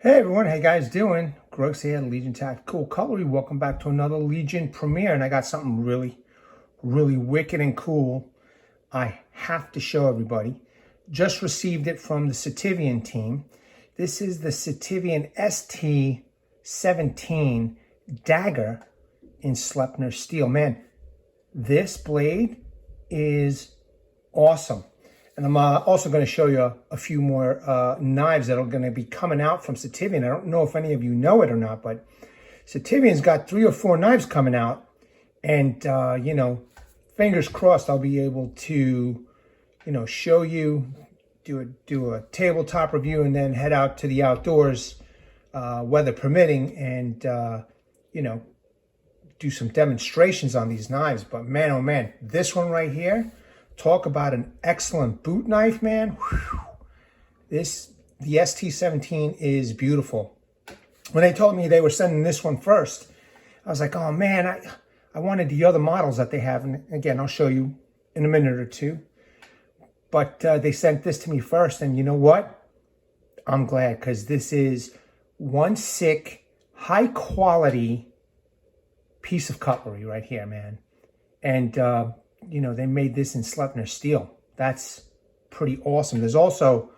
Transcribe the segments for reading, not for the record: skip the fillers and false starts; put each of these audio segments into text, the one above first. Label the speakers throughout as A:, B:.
A: Hey everyone, how you guys doing? Gross here, Legion Tactical Cutlery. Welcome back to another Legion premiere, and I got something really wicked and cool I have to show everybody. Just received it from the Sitivien team. This is the Sitivien ST-17 Dagger in Sleipner steel. Man, this blade is awesome. And I'm also going to show you a few more knives that are going to be coming out from Sitivien. I don't know if any of you know it or not, but Sitivien's got 3 or 4 knives coming out. And, you know, fingers crossed I'll be able to, you know, show you, do a tabletop review, and then head out to the outdoors, weather permitting, and, you know, do some demonstrations on these knives. But man, oh man, this one right here, talk about an excellent boot knife, man. Whew. The ST-17 is beautiful. When they told me they were sending this one first, I was like, oh man, I wanted the other models that they have. And again, I'll show you in a minute or two. But they sent this to me first, and you know what? I'm glad, because this is one sick, high quality piece of cutlery right here, man. And you know, they made this in Sleipner steel. That's pretty awesome. There's also,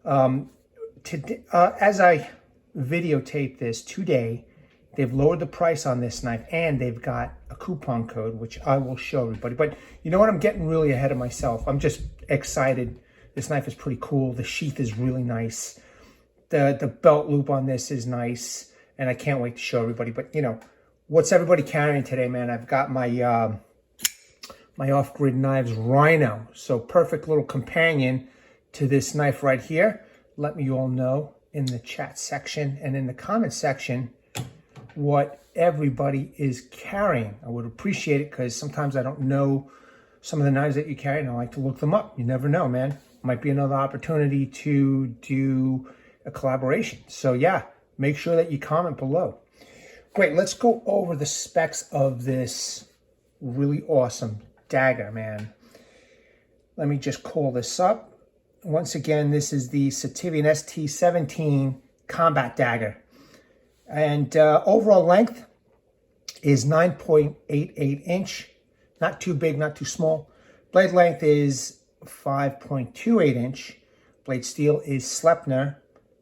A: as I videotape this today, they've lowered the price on this knife, and they've got a coupon code, which I will show everybody. But you know what? I'm getting really ahead of myself. I'm just excited. This knife is pretty cool. The sheath is really nice. The belt loop on this is nice, and I can't wait to show everybody. But you know, what's everybody carrying today, man? I've got my my off-grid knives Rhino. So perfect little companion to this knife right here. Let me all know in the chat section and in the comment section what everybody is carrying. I would appreciate it, because sometimes I don't know some of the knives that you carry, and I like to look them up. You never know, man. Might be another opportunity to do a collaboration. So yeah, make sure that you comment below. Great, let's go over the specs of this really awesome Dagger, man. Let me just call this up. Once again, this is the Sitivien ST-17 Combat Dagger. And overall length is 9.88 inch. Not too big, not too small. Blade length is 5.28 inch. Blade steel is Sleipner.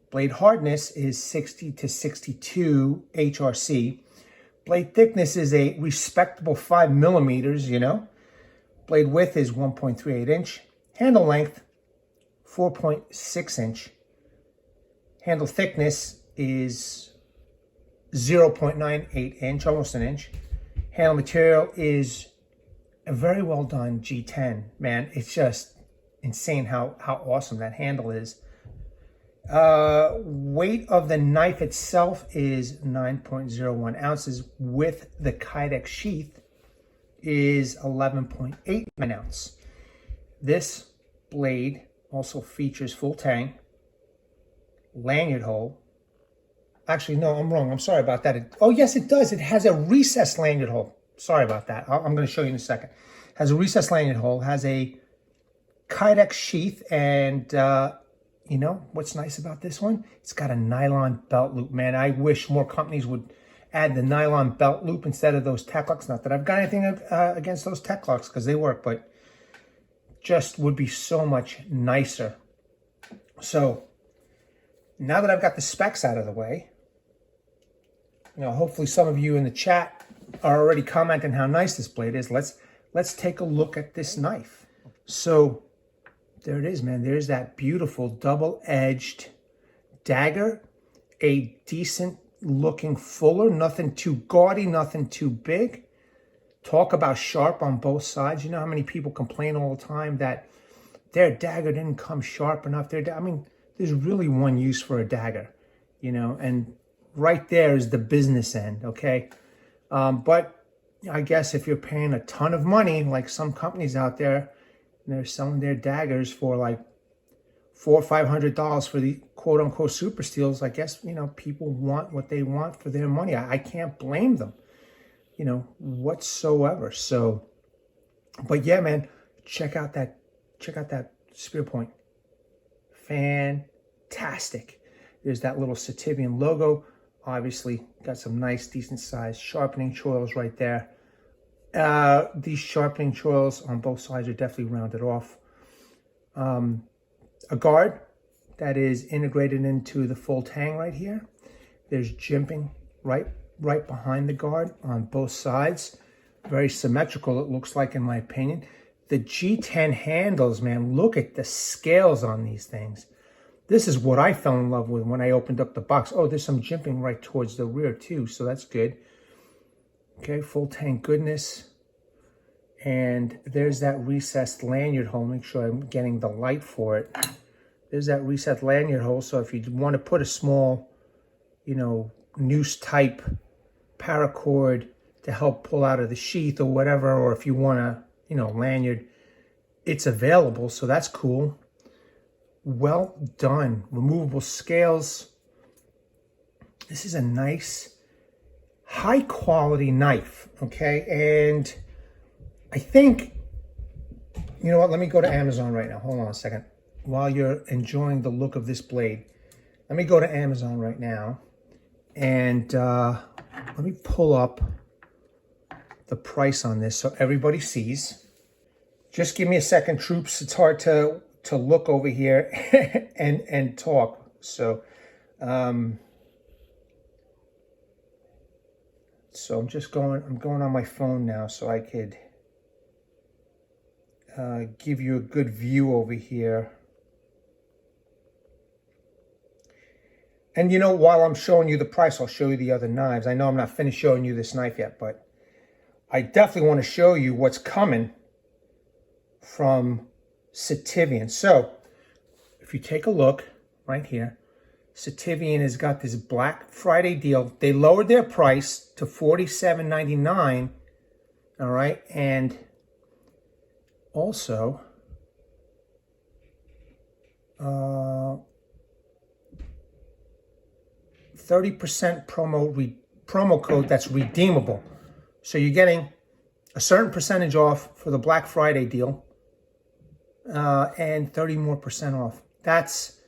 A: Blade hardness is 60 to 62 HRC. Blade thickness is a respectable 5 millimeters, you know. Blade width is 1.38 inch. Handle length, 4.6 inch. Handle thickness is 0.98 inch, almost an inch. Handle material is a very well done G10. Man, it's just insane how awesome that handle is. Weight of the knife itself is 9.01 ounces. With the Kydex Sheath is 11.89 ounce. This blade also features full Tang, lanyard hole. Actually, no, I'm wrong. I'm sorry about that. Oh, yes, it does. It has a recessed lanyard hole. Sorry about that. I'm going to show you in a second. Has a recessed lanyard hole, has a Kydex sheath, and you know what's nice about this one? It's got a nylon belt loop, man. I wish more companies would add the nylon belt loop instead of those tech locks. Not that I've got anything against those tech locks, because they work, but just would be so much nicer. So now that I've got the specs out of the way, you know, hopefully some of you in the chat are already commenting how nice this blade is. Let's take a look at this knife. So there it is, man. There's that beautiful double-edged dagger, a decent looking fuller, nothing too gaudy, nothing too big. Talk about sharp on both sides. You know how many people complain all the time that their dagger didn't come sharp enough? I mean, there's really one use for a dagger, you know, and right there is the business end, okay? But I guess if you're paying a ton of money, like some companies out there, and they're selling their daggers for like $400 or $500 for the quote-unquote super steels, I guess, you know, people want what they want for their money. I can't blame them, you know, whatsoever. So, but yeah, man, check out that spear point. Fantastic. There's that little Sitivien logo. Obviously, got some nice, decent sized sharpening choils right there. These sharpening choils on both sides are definitely rounded off. A guard that is integrated into the full Tang right here. There's jimping right behind the guard on both sides. Very symmetrical, it looks like, in my opinion. The G10 handles, man, look at the scales on these things. This is what I fell in love with when I opened up the box. Oh, there's some jimping right towards the rear too, so that's good. Okay, full Tang goodness. And there's that recessed lanyard hole. Make sure I'm getting the light for it. There's that recessed lanyard hole, so if you want to put a small, you know, noose type paracord to help pull out of the sheath or whatever, or if you want to, you know, lanyard, it's available, so that's cool. Well done. Removable scales. This is a nice, high quality knife, okay? And I think, you know what, let me go to Amazon right now. Hold on a second. While you're enjoying the look of this blade, let me go to Amazon right now and let me pull up the price on this so everybody sees. Just give me a second, troops. It's hard to look over here and talk. So, I'm going on my phone now so I could give you a good view over here. And you know, while I'm showing you the price, I'll show you the other knives. I know I'm not finished showing you this knife yet, but I definitely want to show you what's coming from Sitivien. So, if you take a look right here, Sitivien has got this Black Friday deal. They lowered their price to $47.99. All right, and also 30% promo code that's redeemable. So you're getting a certain percentage off for the Black Friday deal, and 30% more off. That's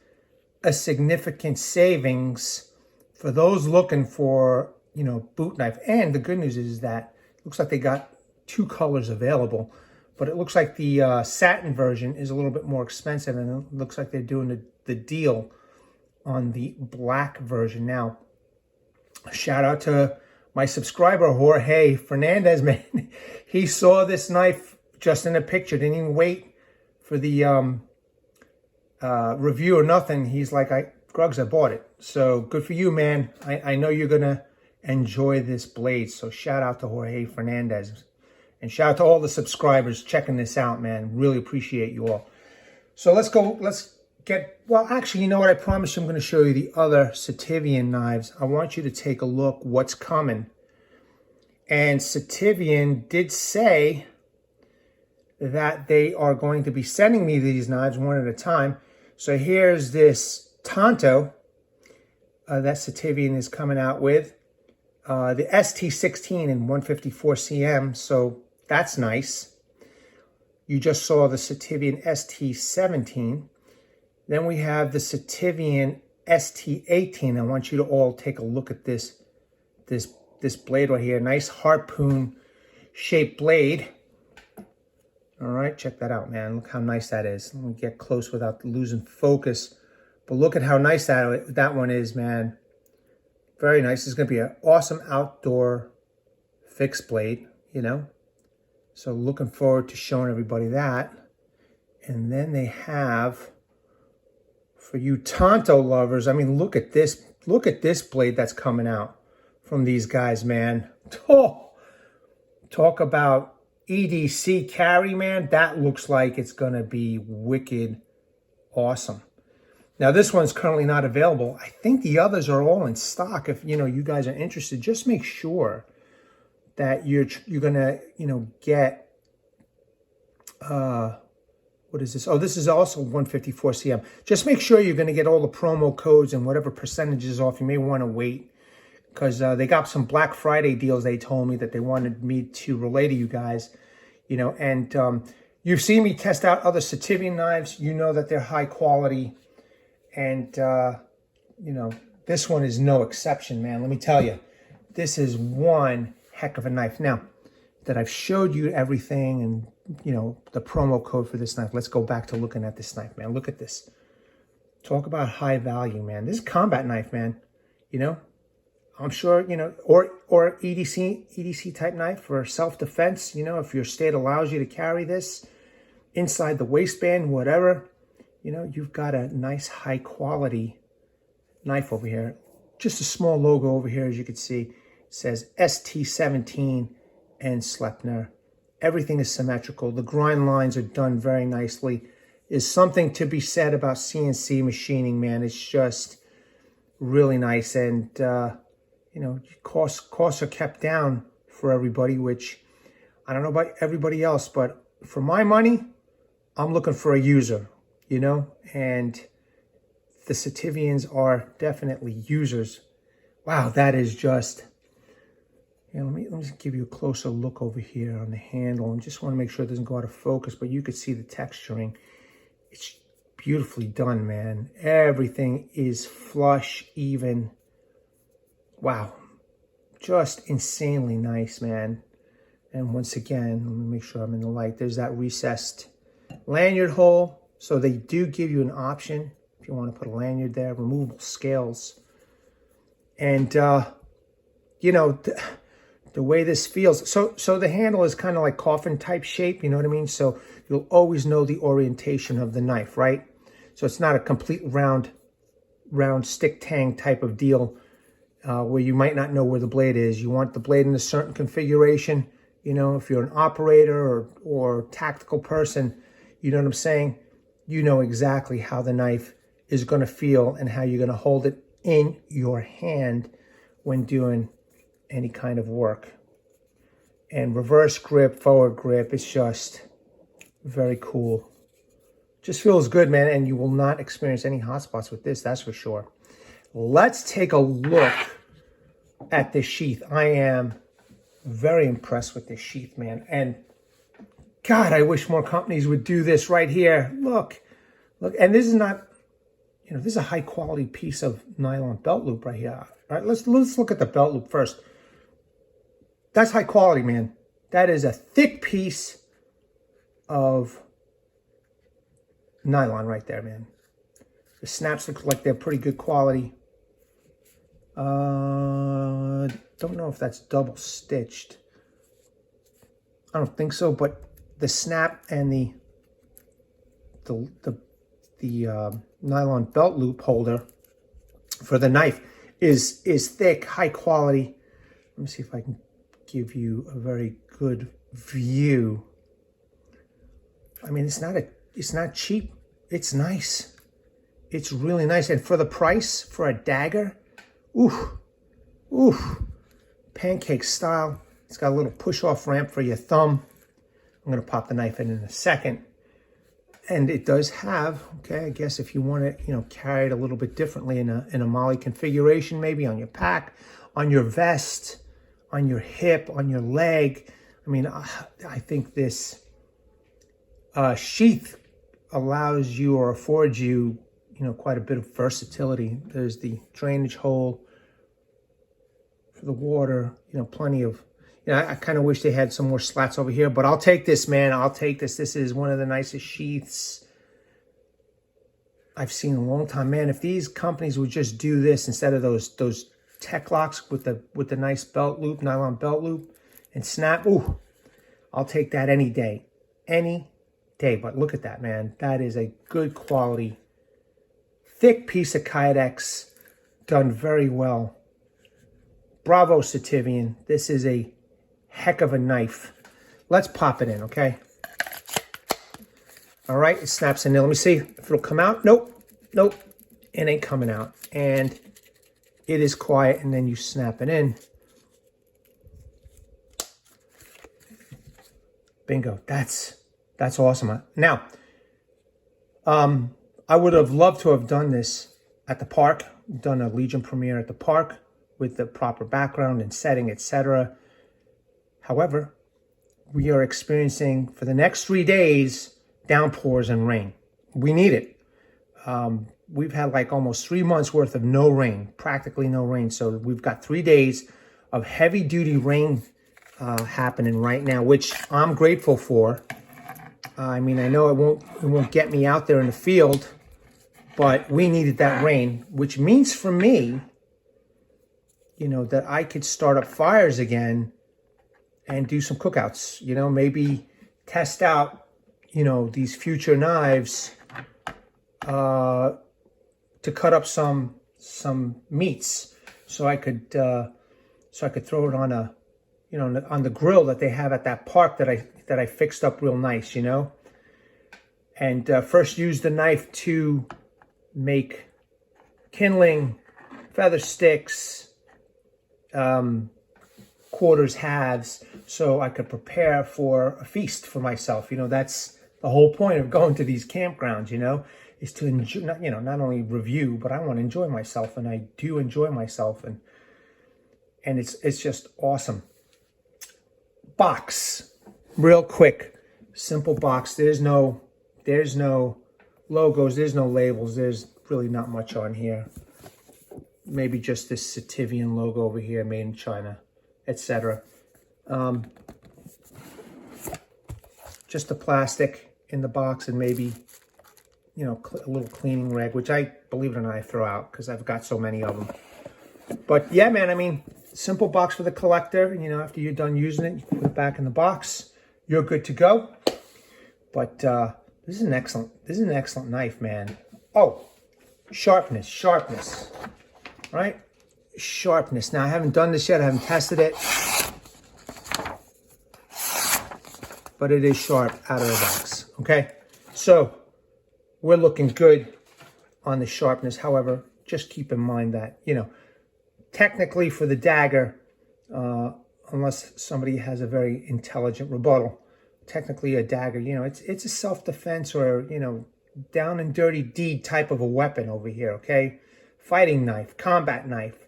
A: a significant savings for those looking for, you know, boot knife. And the good news is that it looks like they got 2 colors available, but it looks like the satin version is a little bit more expensive, and it looks like they're doing the deal on the black version. Now, shout out to my subscriber, Jorge Fernandez, man. He saw this knife just in a picture, didn't even wait for the review or nothing. He's like, Grugs, I bought it. So good for you, man. I know you're going to enjoy this blade. So shout out to Jorge Fernandez. And shout out to all the subscribers checking this out, man. Really appreciate you all. So let's go. Well, actually, you know what? I promise you I'm going to show you the other Sitivien knives. I want you to take a look what's coming. And Sitivien did say that they are going to be sending me these knives one at a time. So here's this Tanto that Sitivien is coming out with. The ST-17 and 154 cm, so that's nice. You just saw the Sitivien ST-17. Then we have the Sitivien ST-18. I want you to all take a look at this blade right here. Nice harpoon shaped blade. All right, check that out, man. Look how nice that is. Let me get close without losing focus. But look at how nice that one is, man. Very nice. It's going to be an awesome outdoor fixed blade, you know. So looking forward to showing everybody that. And then they have, for you Tanto lovers, I mean, look at this. Look at this blade that's coming out from these guys, man. Oh, talk about EDC carry, man. That looks like it's going to be wicked awesome. Now, this one's currently not available. I think the others are all in stock. If, you know, you guys are interested, just make sure that you're going to, you know, get, what is this? Oh, this is also 154 cm. Just make sure you're going to get all the promo codes and whatever percentages off. You may want to wait because they got some Black Friday deals they told me that they wanted me to relay to you guys, you know, and you've seen me test out other Sitivien knives. You know that they're high quality. And you know, this one is no exception, man. Let me tell you, this is one heck of a knife. Now that I've showed you everything and, you know, the promo code for this knife, let's go back to looking at this knife, man. Look at this. Talk about high value, man. This is a combat knife, man. You know, I'm sure, you know, or EDC type knife for self-defense. You know, if your state allows you to carry this inside the waistband, whatever, you know, you've got a nice high quality knife over here. Just a small logo over here, as you can see. It says ST-17 and Sleipner. Everything is symmetrical. The grind lines are done very nicely. Is something to be said about CNC machining, man. It's just really nice. And, you know, costs are kept down for everybody, which I don't know about everybody else, but for my money, I'm looking for a user, you know, and the Sitiviens are definitely users. Wow, that is just, you know, let me just give you a closer look over here on the handle. And just want to make sure it doesn't go out of focus, but you could see the texturing. It's beautifully done, man. Everything is flush, even. Wow. Just insanely nice, man. And once again, let me make sure I'm in the light. There's that recessed lanyard hole. So they do give you an option if you want to put a lanyard there. Removable scales. And, you know, the way this feels. So the handle is kind of like coffin type shape, you know what I mean? So you'll always know the orientation of the knife, right? So it's not a complete round stick tang type of deal where you might not know where the blade is. You want the blade in a certain configuration. You know, if you're an operator or tactical person, you know what I'm saying? You know exactly how the knife is going to feel and how you're going to hold it in your hand when doing any kind of work. And reverse grip, forward grip, it's just very cool. Just feels good, man, and you will not experience any hot spots with this, that's for sure. Let's take a look at this sheath. I am very impressed with this sheath, man. And God, I wish more companies would do this right here. Look. And this is not, you know, this is a high quality piece of nylon belt loop right here. All right, let's look at the belt loop first. That's high quality, man. That is a thick piece of nylon right there, man. The snaps look like they're pretty good quality. Don't know if that's double stitched. I don't think so, but the snap and the nylon belt loop holder for the knife is thick, high quality. Let me see if I can give you a very good view. I mean, it's not cheap. It's nice. It's really nice. And for the price, for a Dagger, pancake style. It's got a little push-off ramp for your thumb. I'm going to pop the knife in a second. And it does have, okay, I guess if you want to, you know, carry it a little bit differently in a Molly configuration, maybe on your pack, on your vest, on your hip, on your leg. I mean, I think this sheath allows you or affords you, you know, quite a bit of versatility. There's the drainage hole for the water, you know, plenty of, you know, I kind of wish they had some more slats over here, but I'll take this, man. I'll take this. This is one of the nicest sheaths I've seen in a long time, man. If these companies would just do this instead of those tech locks with the nice belt loop, nylon belt loop and snap, ooh, I'll take that any day. Any day. But look at that, man. That is a good quality, thick piece of Kydex, done very well. Bravo, Sitivien. This is a heck of a knife. Let's pop it in, okay? All right, it snaps in there. Let me see if it'll come out. Nope. It ain't coming out. And it is quiet, and then you snap it in. Bingo. That's awesome. Now, I would have loved to have done this at the park, done a Legion premiere at the park with the proper background and setting, etc. However, we are experiencing for the next 3 days downpours and rain. We need it. We've had like almost 3 months worth of no rain, practically no rain. So we've got 3 days of heavy duty rain happening right now, which I'm grateful for. I mean, I know it won't get me out there in the field, but we needed that rain, which means for me, you know, that I could start up fires again and do some cookouts, you know, maybe test out, you know, these future knives to cut up some meats, so I could throw it on a, you know, on the grill that they have at that park that I fixed up real nice, you know. And first use the knife to make kindling, feather sticks, quarters, halves, so I could prepare for a feast for myself. You know, that's the whole point of going to these campgrounds, you know, is to enjoy, you know, not only review, but I want to enjoy myself, and I do enjoy myself, and it's just awesome. Box, real quick, simple box. There's no logos, there's no labels, there's really not much on here. Maybe just this Sitivien logo over here, made in China, etc. Just the plastic in the box, and maybe, you know, a little cleaning rag, which I, believe it or not, I throw out because I've got so many of them. But yeah, man, I mean, simple box for the collector. You know, after you're done using it, you put it back in the box. You're good to go. But this is an excellent knife, man. Oh, sharpness, right? Sharpness. Now, I haven't done this yet. I haven't tested it. But it is sharp out of the box, okay? So, we're looking good on the sharpness. However, just keep in mind that, you know, technically for the Dagger, unless somebody has a very intelligent rebuttal, technically a Dagger, you know, it's a self-defense or, you know, down and dirty deed type of a weapon over here, okay? Fighting knife, combat knife.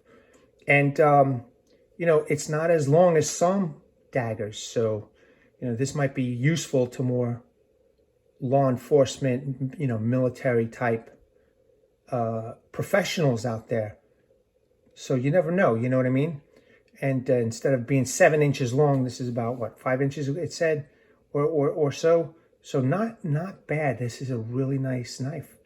A: And, you know, it's not as long as some daggers. So, you know, this might be useful to more law enforcement, you know, military type professionals out there. So you never know, you know what I mean? And instead of being 7 inches long, this is about, what, 5 inches, it said, or so. So not bad. This is a really nice knife.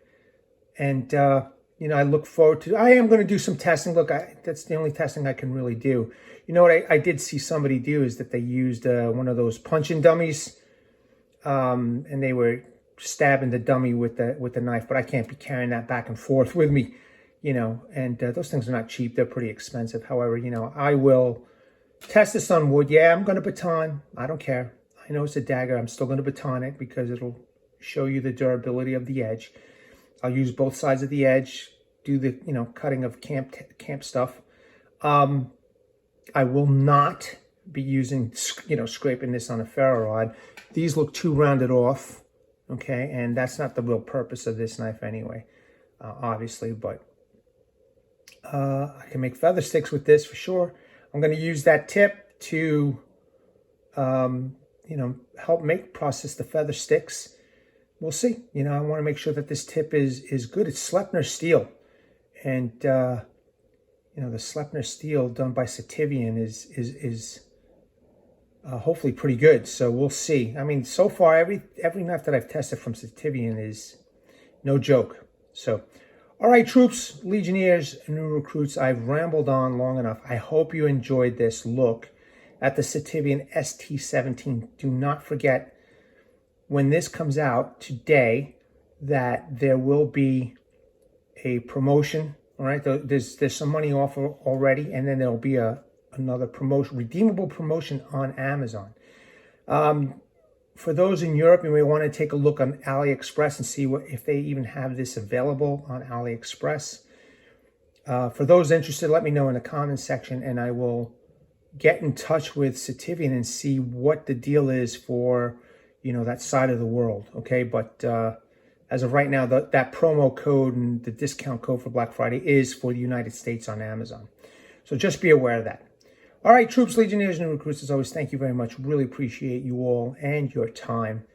A: And, you know, I look forward to, I am going to do some testing. Look, that's the only testing I can really do. You know what I did see somebody do is that they used one of those punching dummies, and they were stabbing the dummy with the knife, but I can't be carrying that back and forth with me, you know, and those things are not cheap. They're pretty expensive. However, you know, I will test this on wood. Yeah, I'm going to baton. I don't care. I know it's a Dagger. I'm still going to baton it because it'll show you the durability of the edge. I'll use both sides of the edge, do the, you know, cutting of camp stuff. I will not be using, you know, scraping this on a ferro rod. These look too rounded off, okay? And that's not the real purpose of this knife anyway, obviously. But I can make feather sticks with this for sure. I'm going to use that tip to, you know, help process the feather sticks. We'll see. You know, I want to make sure that this tip is good. It's Sleipner steel. And, you know, the Sleipner steel done by Sitivien is hopefully pretty good. So we'll see. I mean, so far, every knife that I've tested from Sitivien is no joke. So, all right, troops, legionnaires, and new recruits, I've rambled on long enough. I hope you enjoyed this look at the Sitivien ST-17. Do not forget, when this comes out today, that there will be a promotion. All right, there's some money off already, and then there'll be another promotion, redeemable promotion on Amazon. For those in Europe, you may want to take a look on AliExpress and see if they even have this available on AliExpress. For those interested, let me know in the comments section, and I will get in touch with Sitivien and see what the deal is for, you know, that side of the world. Okay, but as of right now, that promo code and the discount code for Black Friday is for the United States on Amazon. So just be aware of that. All right, troops, legionnaires, and recruits, as always, thank you very much. Really appreciate you all and your time.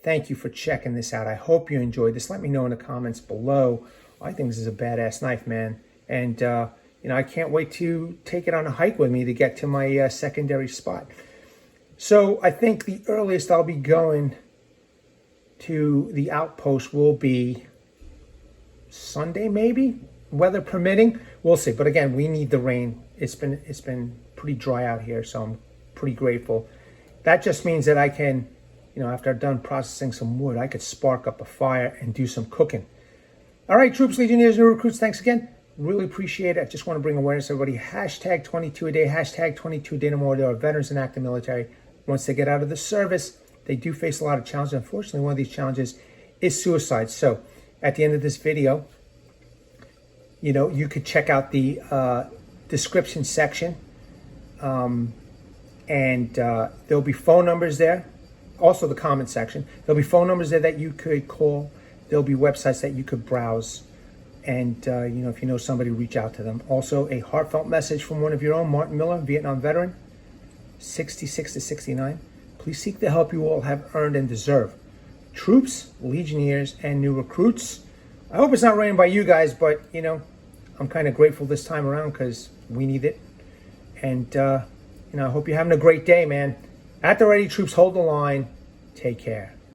A: thank you for checking this out. I hope you enjoyed this. Let me know in the comments below. I think this is a badass knife, man. And, you know, I can't wait to take it on a hike with me to get to my secondary spot. So I think the earliest I'll be going to the outpost will be Sunday, maybe, weather permitting. We'll see. But again, we need the rain. It's been pretty dry out here, so I'm pretty grateful. That just means that I can, you know, after I'm done processing some wood, I could spark up a fire and do some cooking. All right, troops, legionnaires, new recruits, thanks again. Really appreciate it. I just want to bring awareness to everybody. Hashtag 22 a day, hashtag 22 a day no more. There are veterans in active military. Once they get out of the service, they do face a lot of challenges. Unfortunately, one of these challenges is suicide. So at the end of this video, you know, you could check out the description section. There'll be phone numbers there. Also the comment section. There'll be phone numbers there that you could call. There'll be websites that you could browse. And, you know, if you know somebody, reach out to them. Also, a heartfelt message from one of your own, Martin Miller, Vietnam veteran, 66 to 69. Please seek the help you all have earned and deserve. Troops, legionnaires, and new recruits. I hope it's not raining by you guys, but, you know, I'm kind of grateful this time around because we need it. And, you know, I hope you're having a great day, man. At the ready, troops, hold the line. Take care.